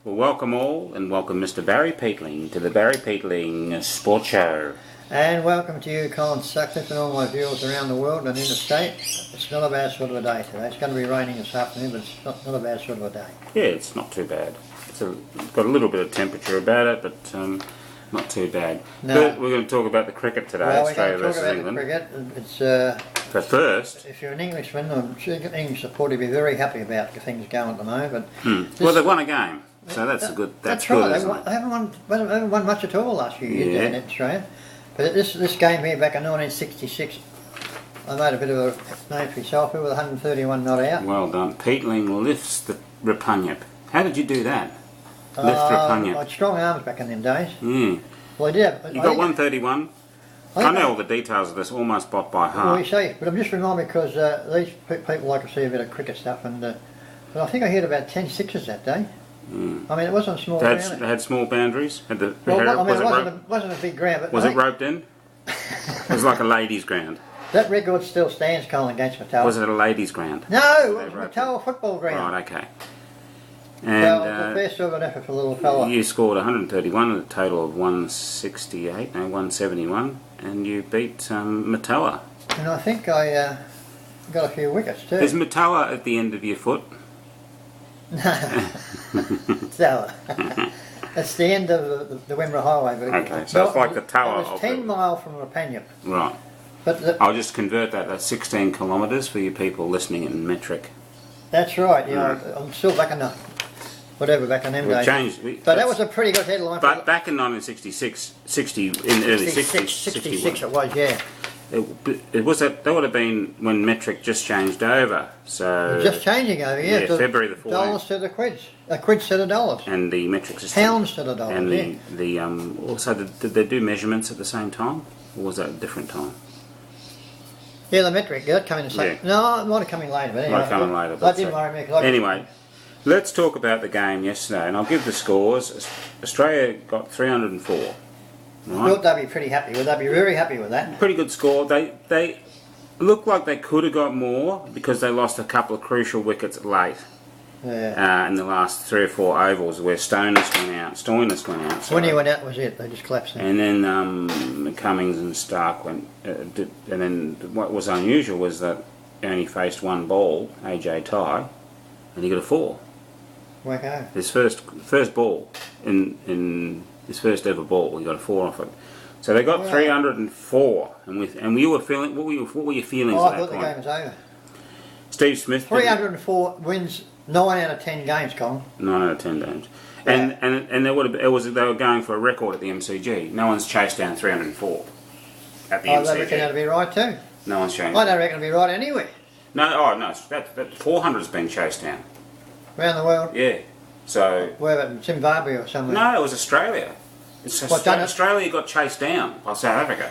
Well, welcome all, and welcome Mr. Barry Peatling to the Barry Peatling Sports Show. And welcome to you, Colin Sutcliffe, and all my viewers around the world and interstate. It's not a bad sort of a day today. It's going to be raining this afternoon, but it's not a bad sort of a day. Yeah, it's not too bad. It's got a little bit of temperature about it, but not too bad. No. But we're going to talk about the cricket today, Well, Australia we're going to versus talk about England. the cricket. It's, But first, if you're an Englishman or English supporter, you'll be very happy about the things going at the moment. well, they won a game, so that's good. That's good, right. isn't it? They haven't won much at all last few years down in Australia. But this game here back in 1966, I made a bit of a name for myself here with 131 not out. Well done. Peatling lifts the Repugnant. How did you do that? Lift I Repugnant. had strong arms back in them days. Yeah. Well, I did have... You got 131. I know all the details of this almost by Well, heart. you see, but I'm just reminded because these people like to see a bit of cricket stuff, and but I think I hit about 10 sixes that day. I mean, it wasn't a small They ground. had small boundaries. Had the, Well, I mean, was it wasn't a big ground, but Was I it roped in? It was like a ladies' ground. that record still stands, Colin, against Mattel. Was it a ladies' ground? No, it was They roped Mattel football ground. Right, okay. Well, And the first sort of an effort for the little fella. you scored 131 at a total of 171, and you beat Matella. And I think I got a few wickets too. Is Matella at the end of your foot? So, it's the end of the Wimmera Highway. But Okay, so it's like the tower It was of 10 the- miles from Rapanium. Right. But I'll just convert that. That's 16 kilometres for you people listening in metric. that's right. You know, I'm still back in the back in them We've days. changed. But that was a pretty good headline. But back in 1966, in the early 60s, 66 it was, yeah. It was that would have been when metric just changed over. So Just changing over, yeah. yeah, February the 14th. Dollars to the quids. Quids to the dollars. And the metric system. Pounds to the dollars, And yeah. the also did they do measurements at the same time, or was that a different time? Yeah, the metric, that came in the same. Yeah. No, it might have come in later. But anyway, Might come in later, That but didn't so- worry me. 'Cause Anyway, let's talk about the game yesterday, and I'll give the scores. Australia got 304. I Right? thought they'd be pretty happy. They'd be very happy with that. Pretty good score. They looked like they could have got more because they lost a couple of crucial wickets late Yeah. in the last 3 or 4 ovals where Stoinis went out. So when he went out, was it? They just collapsed. Then. And then Cummings and Stark went. And then what was unusual was that he only faced one ball, AJ Tye, and he got a 4. Okay. His first ball in his first ever ball, he got a 4 off it. So they got Wow. 304, and we were feeling. What were your feelings Oh, at I that thought the point? game was over. Steve Smith. 304 wins, 9 out of 10 games, Colin. 9 out of 10 games. And there would have, they were going for a record at the MCG. No one's chased down 304 at the I MCG. reckon that'd be right too. No one's chased. I don't reckon it'd be right anywhere. No, that 400's been chased down. Around the world. Yeah. So Where about Zimbabwe or somewhere? no, it was Australia. It's What, done it? Australia got chased down by South Africa.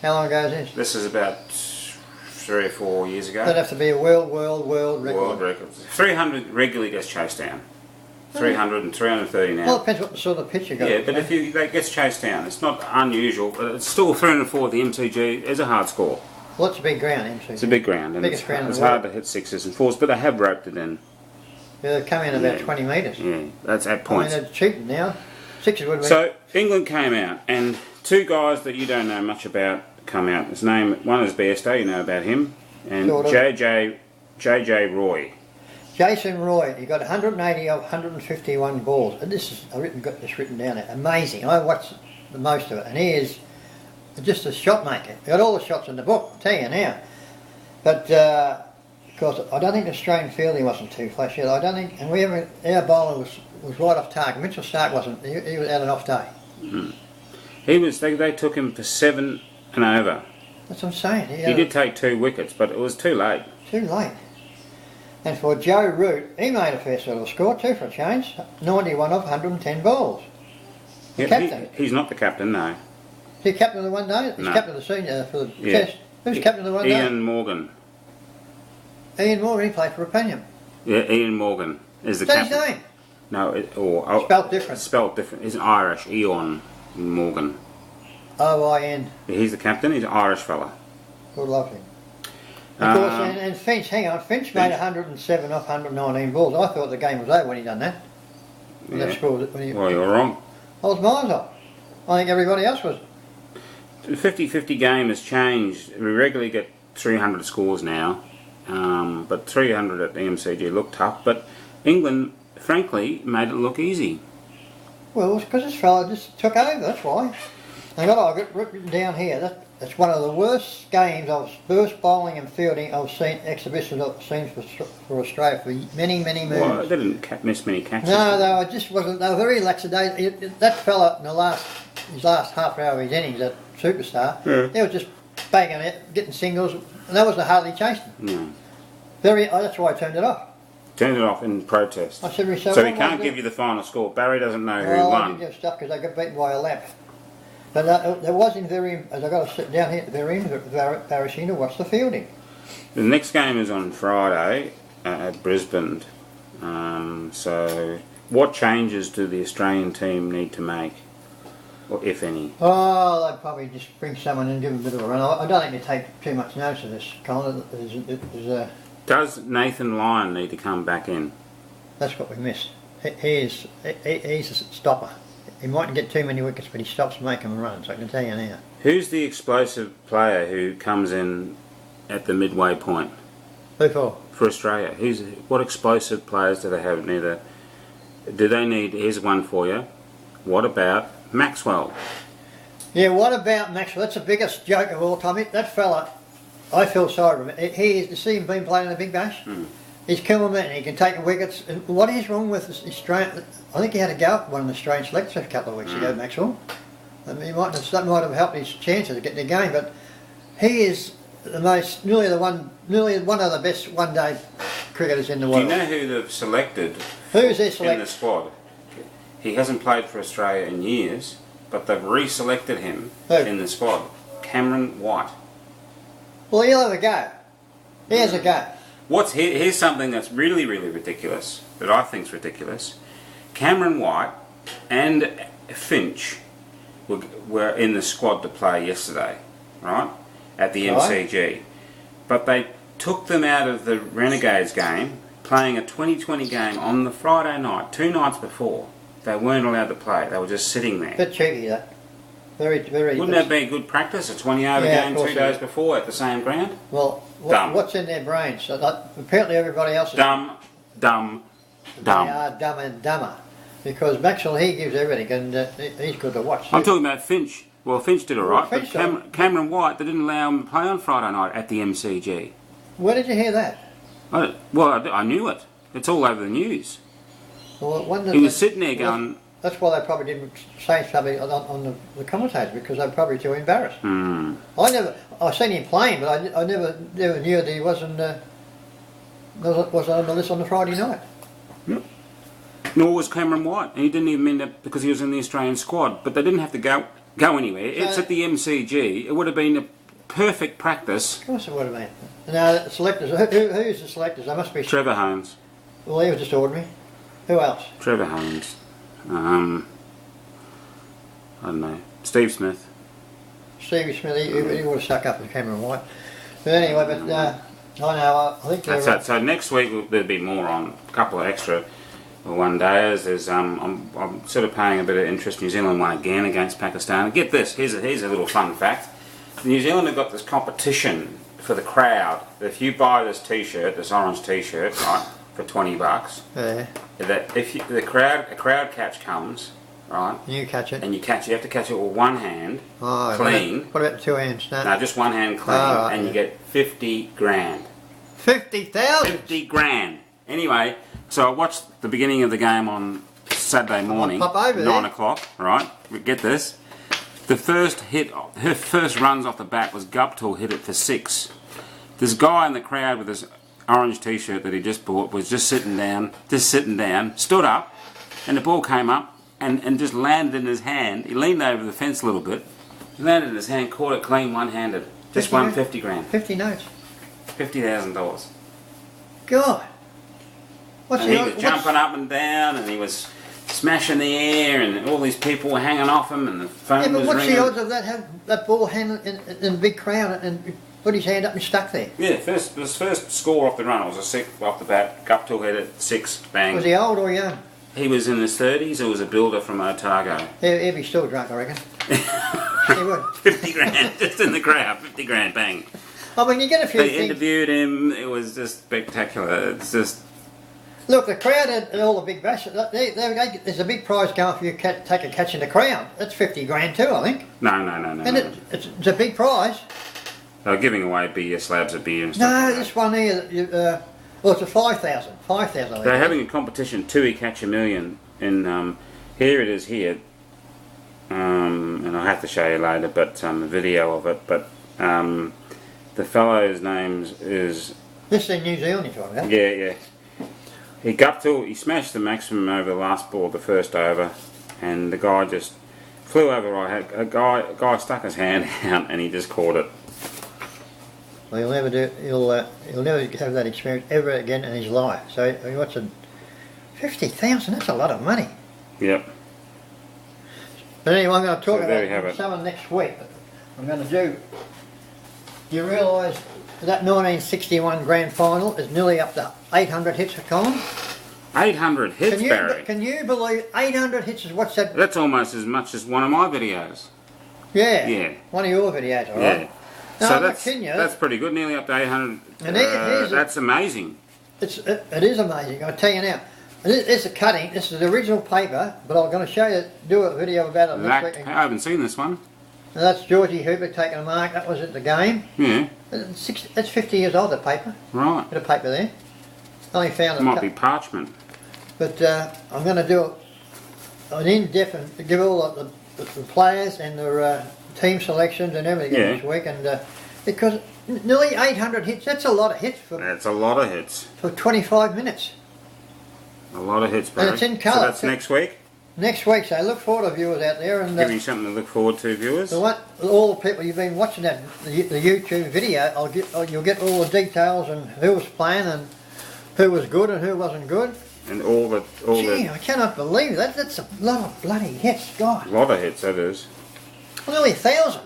How long ago is this? This is about 3 or 4 years ago. That'd have to be a world record. World record. 300 regularly gets chased down. 300 and 330 now. Well, it depends what sort of pitch you got. Yeah, but if that gets chased down, it's not unusual, but it's still 304 at the MCG is a hard score. Well, it's a big ground, MC. It's a big ground, and Biggest ground in it's the hard world. to hit 6s and 4s, but they have roped it in. Yeah, they come in about Yeah. 20 metres. Yeah, that's at I mean, points. they're cheap now. 6s would be. So England came out, and 2 guys that you don't know much about come out. His name, one is Bairstow, you know about him, and Sort of. JJ Roy. Jason Roy, he got 180 of 151 balls. And this is, got this written down there. Amazing. I watched the most of it. And he is just a shot maker. He got all the shots in the book, I'll tell you now. But, of course, I don't think the Australian fielding wasn't too flashy. I don't think, and our bowler was right off target. Mitchell Stark wasn't, he was out an off day. They took him for 7 and over. That's what I'm saying. He did take 2 wickets, but it was too late. Too late. And for Joe Root, he made a fair sort of score too for a change. 91 of 110 balls. The captain. He's not the captain, no. Is he captain of the one day? He's No. captain of the senior for the Yeah. test. Who's captain of the one Ian Morgan. day? Ian Morgan, he played for Rapanium. Yeah, Ian Morgan is the Is that captain. his name? No, Spelt different. Spelt different. He's Irish. Ian Morgan. O-I-N. He's the captain. He's an Irish fella. Good lovely. Of course, Um, and Finch, hang on, Finch made 107 off 119 balls. I thought the game was over when he done that. when Yeah. that scored. When he, Well, you're wrong. I was miles off. I think everybody else was. The 50-50 game has changed. We regularly get 300 scores now, but 300 at the MCG looked tough. But England, frankly, made it look easy. Well, it's because this fella just took over, that's why. I've got written down here, that's one of the worst games of burst bowling and fielding I've seen, exhibitions I've seen for Australia for many, many moons. Well, they didn't miss many catches. No, they just wasn't, they were very lackadaisical. That fella in his last half hour of his innings, that superstar, he was just banging it, getting singles, and that was the hardly chasing. No. That's why I turned it off. Turned it off in protest. I said, So he can't give you the final score. Barry doesn't know who I won. didn't give stuff because they got beaten by a lap. But there was in very, as I got to sit down here, very embarrassing to watch the fielding. The next game is on Friday at Brisbane. So, what changes do the Australian team need to make, or if any? Oh, they'd probably just bring someone in and give them a bit of a run. I don't think they take too much notice of this, Colin. Does Nathan Lyon need to come back in? That's what we missed. He's a stopper. He mightn't get too many wickets, but he stops making runs, I can tell you now. Who's the explosive player who comes in at the midway point Who for? for Australia? What explosive players do they have near the... Do they need... Here's one for you. What about Maxwell? Yeah, what about Maxwell? That's the biggest joke of all time. That fella, I feel sorry for him. You see him being played in the Big Bash? He's killing it and he can take the wickets. And what is wrong with this Australian? I think he had a go at one of the Australian selectors a couple of weeks ago, Maxwell. I mean, that might have helped his chances of getting the game, but he is nearly one of the best one-day cricketers in the world. Do you know who they've selected Who's their in selector? the squad? He hasn't played for Australia in years, but they've reselected him Who? in the squad. Cameron White. Well, he'll have a go. He has a go. Here's something that's really, really ridiculous, that I think's ridiculous. Cameron White and Finch were in the squad to play yesterday, right, at the MCG. But they took them out of the Renegades game, playing a 2020 game on the Friday night, 2 nights before. They weren't allowed to play, they were just sitting there. Bit cheeky, that. Very, very... Wouldn't that be good practice, a 20-over game 2 days before at the same ground? Well, what's in their brains? So apparently everybody else is... Dumb. They are dumb and dumber. Because Maxwell, he gives everything and he's good to watch. I'm talking about Finch. Well, Finch did all right, Finch but Cameron White, they didn't allow him to play on Friday night at the MCG. Where did you hear that? I knew it. It's all over the news. Well, He was sitting there going... That's why they probably didn't say something on the commentators, because they're probably too embarrassed. I seen him playing, but I never knew that he wasn't on the list on the Friday night. Yep. Nor was Cameron White, and he didn't even mean that because he was in the Australian squad. But they didn't have to go anywhere. It's at the MCG. It would have been a perfect practice. Of course it would have been. Now, the selectors, who's the selectors? They must be... Trevor Holmes. Well, he was just ordinary. Who else? Trevor Holmes. I don't know. Steve Smith. Stevie Smith, he would have stuck up with Cameron White. But anyway, I think That's it. So next week there'll be more on, a couple of extra one-dayers. I'm sort of paying a bit of interest. New Zealand won again against Pakistan. Get this, here's a little fun fact. New Zealand have got this competition for the crowd. If you buy this T-shirt, this orange T-shirt, right, for $20, that if a crowd catch comes, right, you catch it, and you have to catch it with one hand, clean. What about the 2 hands? No, just one hand clean, and you get 50 grand. 50,000. 50 grand. Anyway, so I watched the beginning of the game on Saturday morning, pop over 9 o'clock. Right, get this. The first hit, her first runs off the bat was Guptill hit it for 6. This guy in the crowd with his orange T-shirt that he just bought was just sitting down, stood up, and the ball came up and just landed in his hand. He leaned over the fence a little bit, landed in his hand, caught it clean one-handed. Just won 50 grand. 50 notes. $50,000. God. He was jumping up and down, and he was smashing the air, and all these people were hanging off him, and the phone was ringing. What's the odds of that ball handled in a big crowd and put his hand up and stuck there? Yeah, his first score off the run was a 6 off the bat. Guptill hit it, 6, bang. Was he old or young? He was in his 30s. He was a builder from Otago. He'd be still drunk, I reckon. He would. 50 grand, just in the crowd. 50 grand, bang. I mean, you get a few They things. interviewed him. It was just spectacular. It's just... Look, the crowd at all the big bashes, there's a big prize going if you take a catch in the crowd. That's 50 grand too, I think. No. And it's a big prize. They were giving away beer, slabs of beer and stuff. No, like this that. one here, well, it's a 5,000. 5,000. They're having a competition, Tui Catch a Million, and here it is here, and I'll have to show you later, but a video of it. But the fellow's name is This is in New Zealand you're talking about? yeah. He smashed the maximum over the last ball, the first over, and the guy just flew over. A guy stuck his hand out, and he just caught it. Well, he'll never have that experience ever again in his life. So what's 50,000? That's a lot of money. Yep. But anyway, I'm going to talk So there you have about it. someone next week. I'm going to do. You realise that 1961 grand final is nearly up to 800 hits for Colin? 800 hits, Barry. Can you believe 800 hits is what's that? That's almost as much as one of my videos. Yeah. Yeah. One of your videos, all Yeah. right? No, So I'm not that's kidding you. that's pretty good. Nearly up to 800. And here's That's amazing. It is amazing. I'll tell you now. This is a cutting. This is the original paper, but I'm going to show you, do a video about it next week. I haven't seen this one. And that's Georgie Hooper taking a mark. That was at the game. Yeah. That's 50 years old, that paper. Right. Bit of paper there. Only found It it. might be parchment. But I'm going to do an in-depth and give all the players and their team selections and everything Yeah. this week. And because nearly 800 hits, that's a lot of hits That's a lot of hits. for 25 minutes. A lot of hits, Barry. it's in So colour. that's next week. Next week, so look forward to viewers out there. And Give you something to look forward to, viewers. all the people you've been watching the YouTube video, you'll get all the details and who was playing and who was good and who wasn't good. And all Gee, the I cannot believe that. That's a lot of bloody hits, God. lot of hits. That is. Nearly 1,000.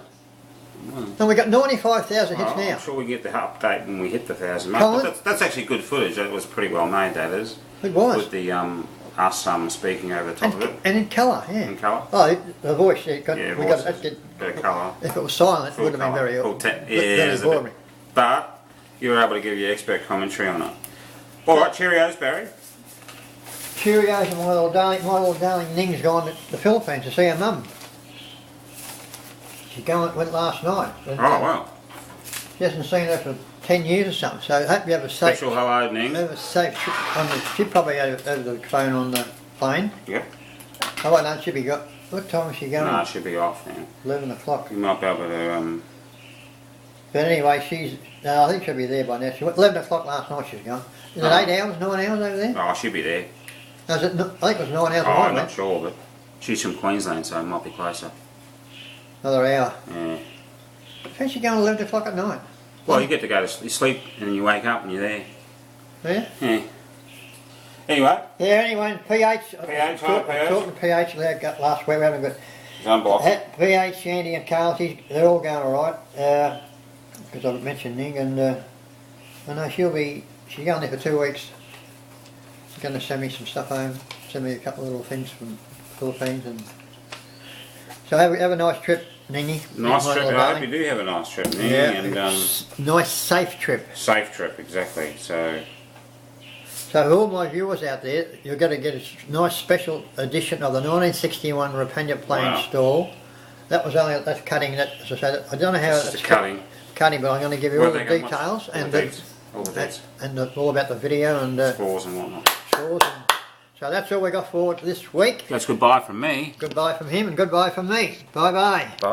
And we got 95,000 hits Oh, now. I'm sure we get the update when we hit the 1,000 mark. Colin? But that's actually good footage. That was pretty well made. That is. It was. With the us speaking over the top of it. And in colour, yeah. In colour. Oh, the voice, yeah, Yeah, we got voices. that. Bit of colour. If it was silent, it Full would have been colour. very Full very there's a boring. bit. But you were able to give your expert commentary on it. All right, cheerios, Barry. Cheerios, and my little darling Ning's gone to the Philippines to see her mum. She went last night. Oh wow. She hasn't seen her for 10 years or something, so I hope you have a safe, Special hello, Ning. have a safe trip on she probably had over the phone on the plane. Yep. Oh, I don't, she'll be got, what time is she going? No, it should be off now. 11 o'clock. You might be able to. But anyway, I think she'll be there by now. She went 11 o'clock last night she was gone. Is it 8 hours, 9 hours over there? Oh, she'll be there. No, I think it was 9 hours. Oh, when I I'm went. not sure, but she's from Queensland, so it might be closer. Another hour. Yeah. How's she going 11 o'clock at night? Well, you get to go to sleep and then you wake up and you're there. Yeah? Yeah. Anyway, Yeah, anyway, PH. PH, hi, PH. Talking to PH last week, we haven't got. it's unblocked. PH, Andy and Carl, they're all going alright. Because I've mentioned Ning and I know she's going there for 2 weeks. She's going to send me some stuff home, send me a couple of little things from the Philippines. And so have a nice trip, Ningy. Nice My trip. little I hope darling. you do have a nice trip, Ning, Yeah, and nice safe trip. safe trip, exactly. So, So for all my viewers out there, you're going to get a nice special edition of the 1961 Rapania Plain Wow. stall. That's cutting. That, as I said, I don't know how this is that's a cutting. cutting, but I'm going to give you Well, all the they got much- details all and the dates, all the dates. all about the video and Scores and whatnot. scores. So that's all we got for this week. That's goodbye from me. Goodbye from him and goodbye from me. Bye bye. Bye.